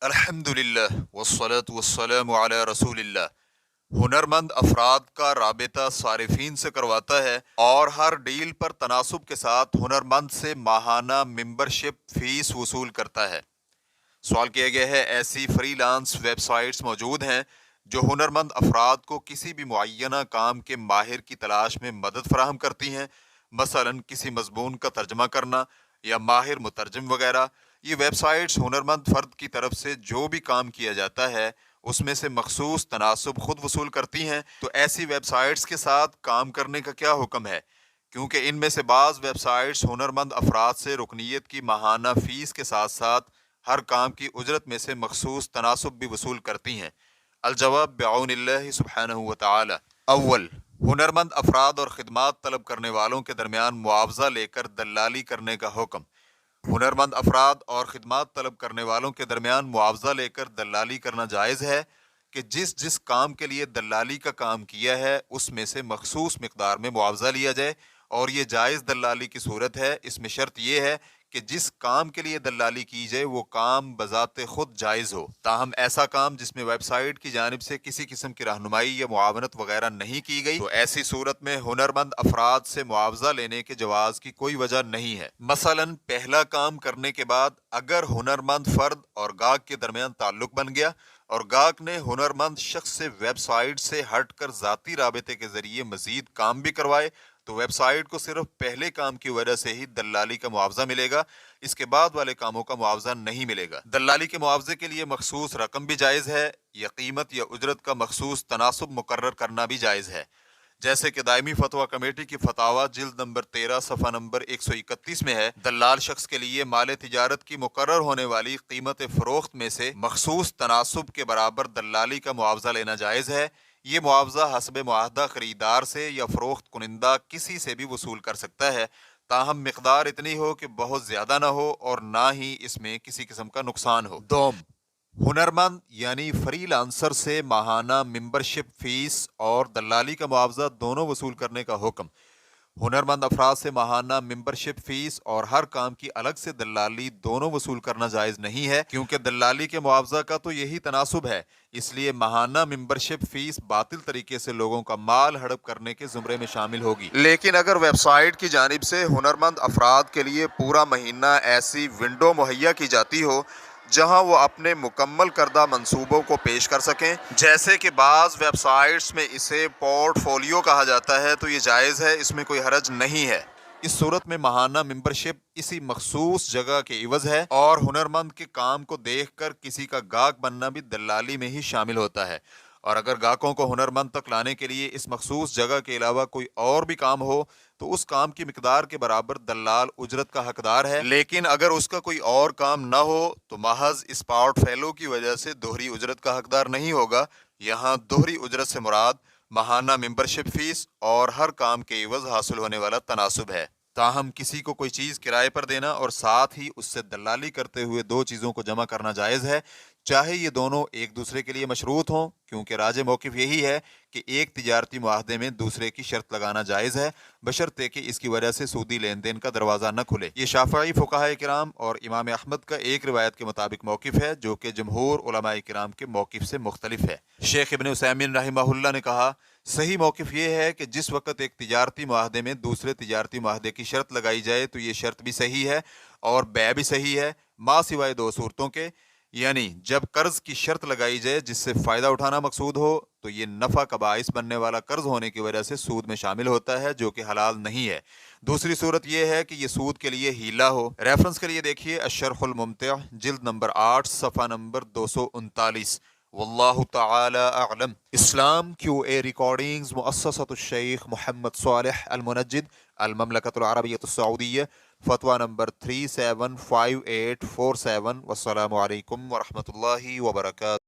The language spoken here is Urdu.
الحمدللہ والصلاة والسلام علی رسول اللہ۔ ہنرمند افراد کا رابطہ صارفین سے کرواتا ہے اور ہر ڈیل پر تناسب کے ساتھ ہنرمند سے ماہانہ ممبرشپ فیس وصول کرتا ہے۔ سوال کیا گیا ہے ایسی فری لانس ویب سائٹس موجود ہیں جو ہنرمند افراد کو کسی بھی معینہ کام کے ماہر کی تلاش میں مدد فراہم کرتی ہیں، مثلا کسی مضمون کا ترجمہ کرنا یا ماہر مترجم وغیرہ۔ یہ ویب سائٹس ہنرمند فرد کی طرف سے جو بھی کام کیا جاتا ہے اس میں سے مخصوص تناسب خود وصول کرتی ہیں۔ تو ایسی ویب سائٹس کے ساتھ کام کرنے کا کیا حکم ہے؟ کیونکہ ان میں سے بعض ویب سائٹس ہنرمند افراد سے رکنیت کی ماہانہ فیس کے ساتھ ساتھ ہر کام کی اجرت میں سے مخصوص تناسب بھی وصول کرتی ہیں۔ الجواب بعون اللہ سبحانہ وتعالی۔ اول، ہنرمند افراد اور خدمات طلب کرنے والوں کے درمیان معاوضہ لے کر دلالی کرنے کا حکم۔ ہنرمند افراد اور خدمات طلب کرنے والوں کے درمیان معاوضہ لے کر دلالی کرنا جائز ہے کہ جس کام کے لیے دلالی کا کام کیا ہے اس میں سے مخصوص مقدار میں معاوضہ لیا جائے، اور یہ جائز دلالی کی صورت ہے۔ اس میں شرط یہ ہے کہ جس کام کے لیے دلالی کی جائے وہ کام بذات خود جائز ہو۔ تاہم ایسا کام جس میں ویب سائٹ کی جانب سے کسی قسم کی رہنمائی یا معاونت وغیرہ نہیں کی گئی، تو ایسی صورت میں ہنرمند افراد سے معاوضہ لینے کے جواز کی کوئی وجہ نہیں ہے۔ مثلا پہلا کام کرنے کے بعد اگر ہنرمند فرد اور گاہک کے درمیان تعلق بن گیا اور گاہک نے ہنرمند شخص سے ویب سائٹ سے ہٹ کر ذاتی رابطے کے ذریعے مزید کام بھی کروائے، تو ویب سائٹ کو صرف پہلے کام کی وجہ سے ہی دلالی کا معاوضہ ملے گا، اس کے بعد والے کاموں کا معاوضہ نہیں ملے گا۔ دلالی کے معاوضے کے لیے مخصوص رقم بھی جائز ہے، یا قیمت یا اجرت کا مخصوص تناسب مقرر کرنا بھی جائز ہے، جیسے کہ دائمی فتویٰ کمیٹی کی فتاویٰ جلد نمبر 13 صفحہ نمبر 131 میں ہے، دلال شخص کے لیے مال تجارت کی مقرر ہونے والی قیمت فروخت میں سے مخصوص تناسب کے برابر دلالی کا معاوضہ لینا جائز ہے۔ یہ معاوضہ حسب معاہدہ خریدار سے یا فروخت کنندہ کسی سے بھی وصول کر سکتا ہے، تاہم مقدار اتنی ہو کہ بہت زیادہ نہ ہو اور نہ ہی اس میں کسی قسم کا نقصان ہو۔ دوم، ہنرمند یعنی فری لانسر سے ماہانہ ممبرشپ فیس اور دلالی کا معاوضہ دونوں وصول کرنے کا حکم۔ ہنرمند افراد سے ماہانہ ممبرشپ فیس اور ہر کام کی الگ سے دلالی دونوں وصول کرنا جائز نہیں ہے، کیونکہ دلالی کے معاوضہ کا تو یہی تناسب ہے، اس لیے ماہانہ ممبرشپ فیس باطل طریقے سے لوگوں کا مال ہڑپ کرنے کے زمرے میں شامل ہوگی۔ لیکن اگر ویب سائٹ کی جانب سے ہنرمند افراد کے لیے پورا مہینہ ایسی ونڈو مہیا کی جاتی ہو جہاں وہ اپنے مکمل کردہ منصوبوں کو پیش کر سکیں، جیسے کہ بعض ویب سائٹس میں اسے پورٹ فولیو کہا جاتا ہے، تو یہ جائز ہے، اس میں کوئی حرج نہیں ہے۔ اس صورت میں ماہانہ ممبرشپ اسی مخصوص جگہ کے عوض ہے، اور ہنرمند کے کام کو دیکھ کر کسی کا گاہک بننا بھی دلالی میں ہی شامل ہوتا ہے، اور اگر گاہکوں کو ہنرمند تک لانے کے لیے اس مخصوص جگہ کے علاوہ کوئی اور بھی کام ہو تو اس کام کی مقدار کے برابر دلال اجرت کا حقدار ہے۔ لیکن اگر اس کا کوئی اور کام نہ ہو تو محض اس پورٹ فولیو کی وجہ سے دوہری اجرت کا حقدار نہیں ہوگا۔ یہاں دوہری اجرت سے مراد ماہانہ ممبرشپ فیس اور ہر کام کے عوض حاصل ہونے والا تناسب ہے۔ تاہم کسی کو کوئی چیز کرائے پر دینا اور ساتھ ہی اس سے دلالی کرتے ہوئے دو چیزوں کو جمع کرنا جائز ہے، چاہے یہ دونوں ایک دوسرے کے لیے مشروط ہوں، کیونکہ راج موقف یہی ہے کہ ایک تجارتی معاہدے میں دوسرے کی شرط لگانا جائز ہے، بشرطے کہ اس کی وجہ سے سودی لین دین کا دروازہ نہ کھلے۔ یہ شافعی فقہاء کرام اور امام احمد کا ایک روایت کے مطابق موقف ہے، جو کہ جمہور علماء کرام کے موقف سے مختلف ہے۔ شیخ ابن عثیمین رحمہ اللہ نے کہا، صحیح موقف یہ ہے کہ جس وقت ایک تجارتی معاہدے میں دوسرے تجارتی معاہدے کی شرط لگائی جائے تو یہ شرط بھی صحیح ہے اور بیع بھی صحیح ہے، ماں سوائے دو صورتوں کے، یعنی جب قرض کی شرط لگائی جائے جس سے فائدہ اٹھانا مقصود ہو تو یہ نفع کا باعث بننے والا قرض ہونے کی وجہ سے سود میں شامل ہوتا ہے، جو کہ حلال نہیں ہے۔ دوسری صورت یہ ہے کہ یہ سود کے لیے ہیلہ ہو۔ ریفرنس کے لیے دیکھیے الشرح الممتع جلد نمبر 8 صفحہ نمبر 239۔ واللہ تعالی اعلم۔ اسلام کیو اے ریکارڈنگز مؤسسۃ الشیخ محمد صالح المنجد، المملکۃ العربیۃ السعودیہ، فتویٰ نمبر 375847۔ والسلام علیکم ورحمۃ اللہ وبرکاتہ۔